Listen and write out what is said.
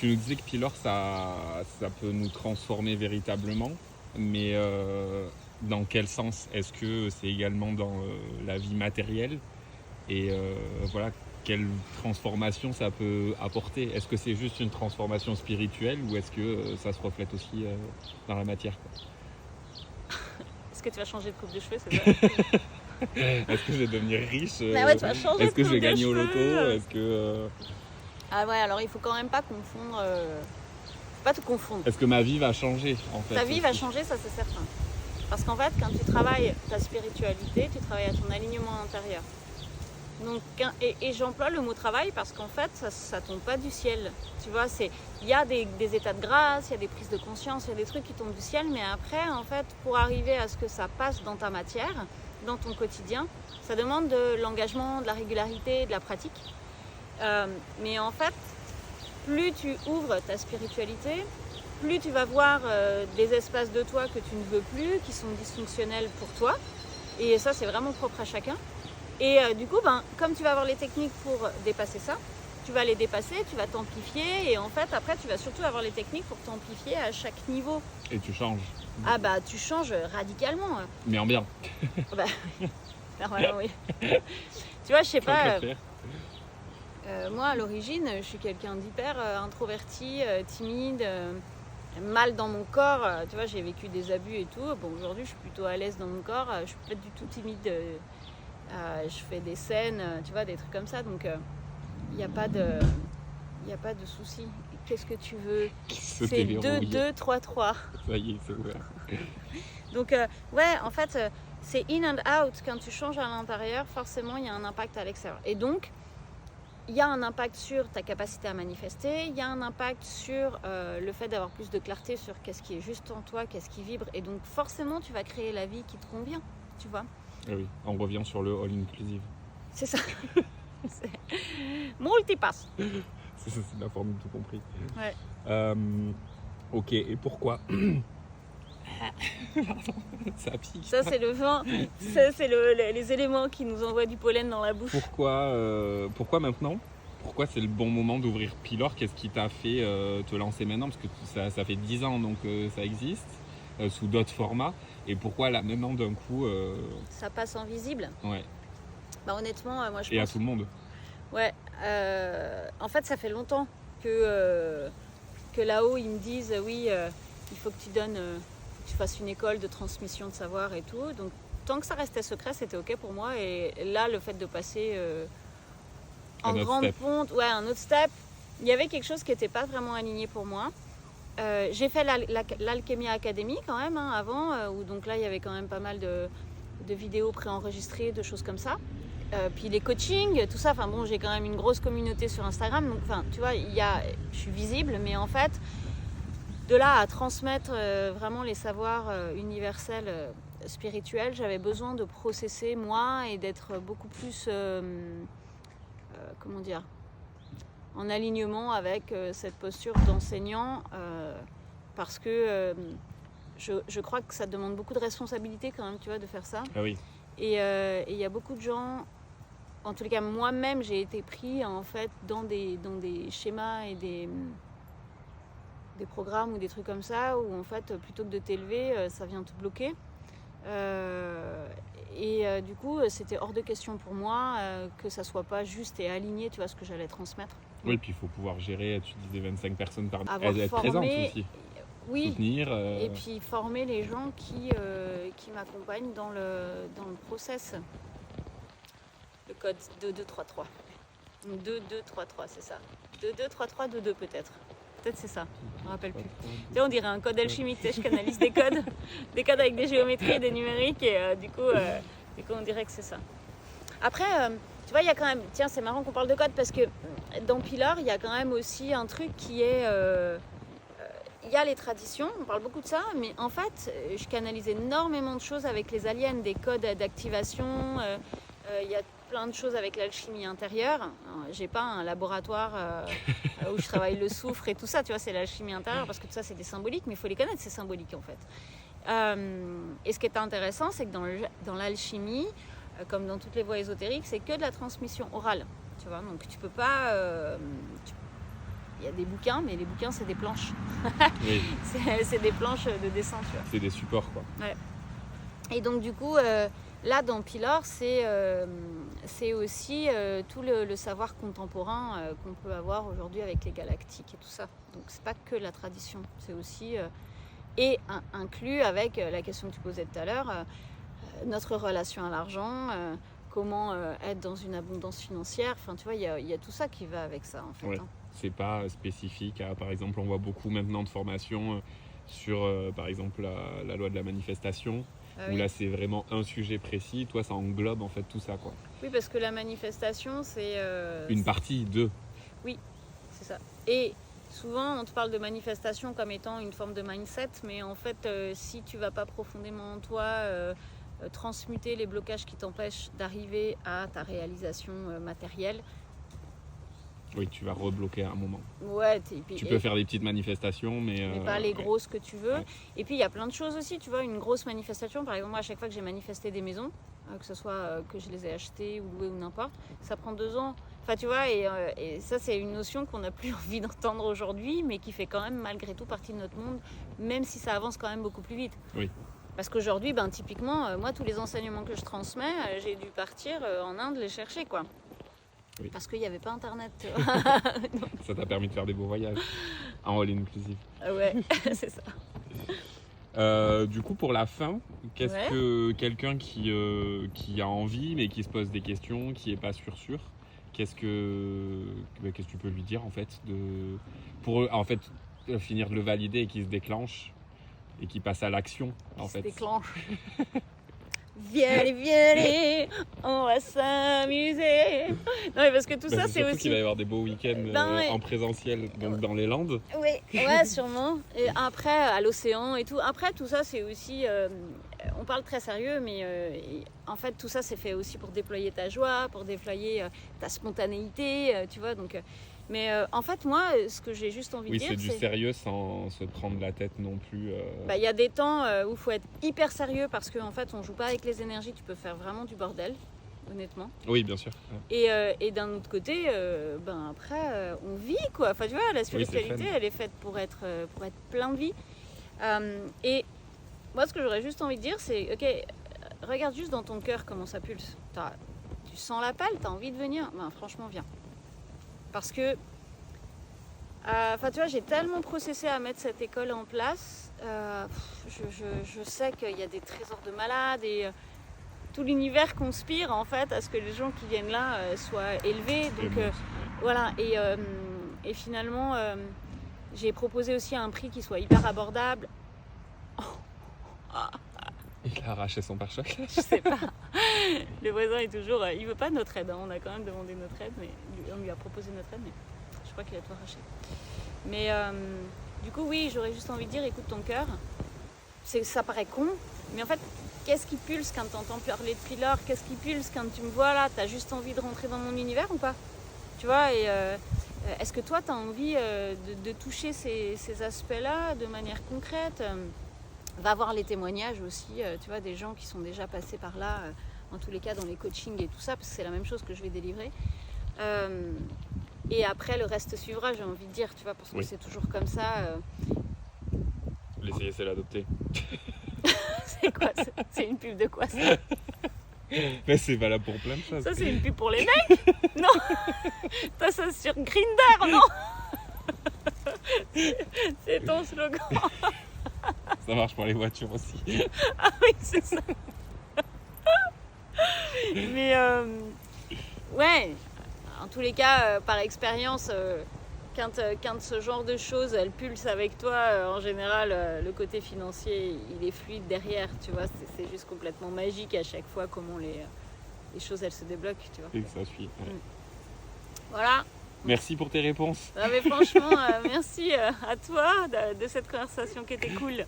Tu nous disais que Pylore, ça peut nous transformer véritablement, mais dans quel sens? Est-ce que c'est également dans la vie matérielle? Et voilà, quelle transformation ça peut apporter? Est-ce que c'est juste une transformation spirituelle ou est-ce que ça se reflète aussi dans la matière, quoi? Est-ce que tu vas changer de coupe de cheveux, c'est ça? Est-ce que je vais devenir riche? Bah ouais, tu vas changer Est-ce de que je coupe vais de gagner au loto? cheveux. Est-ce que Ah ouais, alors il faut quand même pas confondre. Faut pas te confondre. est-ce que ma vie va changer en fait? Ta vie va aussi changer, ça c'est certain. Parce qu'en fait, quand tu travailles ta spiritualité, tu travailles à ton alignement intérieur. Donc, et j'emploie le mot travail parce qu'en fait, ça tombe pas du ciel. Tu vois, il y a des états de grâce, il y a des prises de conscience, il y a des trucs qui tombent du ciel, mais après, en fait, pour arriver à ce que ça passe dans ta matière, dans ton quotidien, ça demande de l'engagement, de la régularité, de la pratique. Mais en fait, plus tu ouvres ta spiritualité, plus tu vas voir des espaces de toi que tu ne veux plus, qui sont dysfonctionnels pour toi. Et ça, c'est vraiment propre à chacun. Et du coup, comme tu vas avoir les techniques pour dépasser ça, tu vas les dépasser, tu vas t'amplifier. Et en fait, après, tu vas surtout avoir les techniques pour t'amplifier à chaque niveau. Et tu changes. Ah bah, tu changes radicalement. Mais en bien. Bah, normalement, oui. Tu vois, je sais pas... moi, à l'origine, je suis quelqu'un d'hyper introverti, timide, mal dans mon corps. Tu vois, j'ai vécu des abus et tout. Bon, aujourd'hui, je suis plutôt à l'aise dans mon corps. Je suis pas du tout timide. Je fais des scènes, tu vois, des trucs comme ça. Donc, il n'y a pas de souci. Qu'est-ce que tu veux? C'est 2, 2, 3, 3. Ça y est, c'est ouvert. Donc, ouais, en fait, c'est in and out. Quand tu changes à l'intérieur, forcément, il y a un impact à l'extérieur. Et donc, il y a un impact sur ta capacité à manifester, il y a un impact sur le fait d'avoir plus de clarté sur qu'est-ce qui est juste en toi, qu'est-ce qui vibre. Et donc, forcément, tu vas créer la vie qui te convient, tu vois. Ah oui, on revient sur le all-inclusive. C'est ça. C'est multipass. C'est la formule tout compris. Ouais. Ok, et pourquoi ça pique. Ça, c'est le vent. Ça, c'est les éléments qui nous envoient du pollen dans la bouche. Pourquoi maintenant? Pourquoi c'est le bon moment d'ouvrir Pylore? Qu'est-ce qui t'a fait te lancer maintenant? Parce que ça fait 10 ans donc ça existe, sous d'autres formats. Et pourquoi là maintenant d'un coup Ça passe en visible. Ouais. Bah honnêtement, moi je pense... Et à tout le monde. Ouais. En fait, ça fait longtemps que là-haut, ils me disent, oui, il faut que tu donnes... faut que tu fasses une école de transmission de savoir et tout. Donc, tant que ça restait secret, c'était OK pour moi. Et là, le fait de passer en grande ponte, ouais, un autre step, il y avait quelque chose qui n'était pas vraiment aligné pour moi. J'ai fait l'Alchemia Academy quand même, hein, avant, où donc là, il y avait quand même pas mal de vidéos préenregistrées, de choses comme ça. Puis les coachings, tout ça, enfin bon, j'ai quand même une grosse communauté sur Instagram. Donc, enfin, tu vois, je suis visible, mais en fait, de là à transmettre vraiment les savoirs universels, spirituels, j'avais besoin de processer moi et d'être beaucoup plus, comment dire, en alignement avec cette posture d'enseignant, parce que je crois que ça demande beaucoup de responsabilité quand même, tu vois, de faire ça. Ah oui. Et il y a beaucoup de gens, en tous les cas moi-même, j'ai été pris en fait dans des schémas et des programmes ou des trucs comme ça où en fait plutôt que de t'élever, ça vient te bloquer. Du coup, c'était hors de question pour moi que ça soit pas juste et aligné, tu vois, ce que j'allais transmettre. Oui, puis il faut pouvoir gérer, tu disais 25 personnes par mois. Avoir Être formé, présente aussi. Oui, soutenir. Et puis former les gens qui m'accompagnent dans le process. Le code 2233. 2233, c'est ça. 2233, 22 peut-être. Peut-être c'est ça, je me rappelle plus. Tu sais, on dirait un code alchimique, tu sais, je canalise des codes avec des géométries et des numériques, et du coup, on dirait que c'est ça. Après, tu vois, il y a quand même... Tiens, c'est marrant qu'on parle de code, parce que dans Pylore, il y a quand même aussi un truc qui est... il y a les traditions, on parle beaucoup de ça, mais en fait, je canalise énormément de choses avec les aliens, des codes d'activation, il y a plein de choses avec l'alchimie intérieure. J'ai pas un laboratoire où je travaille le soufre et tout ça, tu vois, c'est l'alchimie intérieure, parce que tout ça c'est des symboliques, mais il faut les connaître, ces symboliques en fait. Et ce qui est intéressant, c'est que dans l'alchimie, comme dans toutes les voies ésotériques, c'est que de la transmission orale, tu vois, donc tu peux pas... a des bouquins, mais les bouquins, c'est des planches. Oui, c'est des planches de dessin, tu vois. c'est des supports, quoi. Et donc du coup, là dans Pylor, c'est aussi tout le savoir contemporain qu'on peut avoir aujourd'hui avec les galactiques et tout ça. Donc c'est pas que la tradition, c'est aussi inclus avec la question que tu posais tout à l'heure, notre relation à l'argent, comment être dans une abondance financière. Enfin tu vois, il y a tout ça qui va avec ça en fait. Ouais. C'est pas spécifique à, par exemple, on voit beaucoup maintenant de formations sur, par exemple, la loi de la manifestation. Où Oui. là c'est vraiment un sujet précis, toi ça englobe en fait tout ça, quoi. Oui, parce que la manifestation c'est... Une partie de... Oui, c'est ça. Et souvent on te parle de manifestation comme étant une forme de mindset, mais en fait si tu vas pas profondément en toi transmuter les blocages qui t'empêchent d'arriver à ta réalisation matérielle, Oui, tu vas rebloquer à un moment. ouais, Tu peux faire des petites manifestations, mais pas les ouais. grosses que tu veux. Ouais. Et puis il y a plein de choses aussi, tu vois, une grosse manifestation, par exemple moi à chaque fois que j'ai manifesté des maisons, que ce soit que je les ai achetées ou louées ou n'importe, ça prend 2 ans. Enfin tu vois, et ça c'est une notion qu'on n'a plus envie d'entendre aujourd'hui, mais qui fait quand même malgré tout partie de notre monde, même si ça avance quand même beaucoup plus vite. Oui. Parce qu'aujourd'hui, typiquement, moi tous les enseignements que je transmets, j'ai dû partir en Inde les chercher, quoi. Oui. Parce qu'il n'y avait pas internet, tu vois. Ça t'a permis de faire des beaux voyages en all inclusive. Ouais, c'est ça. Du coup, pour la fin, qu'est-ce Ouais. que quelqu'un qui a envie mais qui se pose des questions, qui est pas sûr, qu'est-ce que tu peux lui dire en fait pour en fait finir de le valider et qu'il se déclenche et qu'il passe à l'action en Se fait. déclenche. Viens, on va s'amuser. Non mais parce que tout ça c'est surtout aussi... qu'il va y avoir des beaux week-ends Non, mais- en présentiel donc dans les Landes. Oui, ouais, sûrement. Et après, à l'océan et tout. Après, tout ça, c'est aussi... on parle très sérieux, mais en fait, tout ça, c'est fait aussi pour déployer ta joie, pour déployer ta spontanéité, tu vois. Donc, mais en fait, moi, ce que j'ai juste envie Oui, de c'est dire, du sérieux sans se prendre la tête non plus. il y a des temps où il faut être hyper sérieux parce qu'en fait, on joue pas avec les énergies, tu peux faire vraiment du bordel, honnêtement. Oui, bien sûr. Et d'un autre côté, après, on vit, quoi. Enfin, tu vois, la spiritualité, fun. elle est faite pour être plein de vie. Et moi, ce que j'aurais juste envie de dire, c'est, ok, regarde juste dans ton cœur comment ça pulse. Tu sens la palle, tu as envie de venir, franchement, viens. Parce que, tu vois, j'ai tellement processé à mettre cette école en place. Je sais qu'il y a des trésors de malades et tout l'univers conspire en fait à ce que les gens qui viennent là soient élevés. Donc voilà, et finalement, j'ai proposé aussi un prix qui soit hyper abordable. Il a arraché son pare-choc. Je sais pas. Le voisin est toujours... il veut pas notre aide. On a quand même demandé notre aide, mais on lui a proposé notre aide, mais je crois qu'il a tout arraché. Mais du coup, oui, j'aurais juste envie de dire, écoute ton cœur. Ça paraît con, mais en fait, qu'est-ce qui pulse quand t'entends parler de Pylor? Qu'est-ce qui pulse quand tu me vois là? T'as juste envie de rentrer dans mon univers ou pas? Tu vois, et est-ce que toi, t'as envie de toucher ces aspects-là de manière concrète? Va voir les témoignages aussi, tu vois, des gens qui sont déjà passés par là, en tous les cas dans les coachings et tout ça, parce que c'est la même chose que je vais délivrer. Et après, le reste suivra, j'ai envie de dire, tu vois, parce que c'est toujours comme ça. L'essayer, c'est l'adopter. C'est quoi? C'est une pub de quoi ça? Mais c'est valable pour plein de choses. Ça, c'est une pub pour les mecs? Non. T'as ça sur Grindr, non? C'est ton slogan. Ça marche pour les voitures aussi. Ah oui, c'est ça. Mais ouais, en tous les cas, par expérience, quand ce genre de choses, elles pulsent avec toi, en général, le côté financier, il est fluide derrière, tu vois. C'est juste complètement magique à chaque fois comment les choses, elles se débloquent, tu vois. Et que ça suit. Ouais. Voilà. Merci pour tes réponses. Ah, mais franchement, merci à toi de cette conversation qui était cool.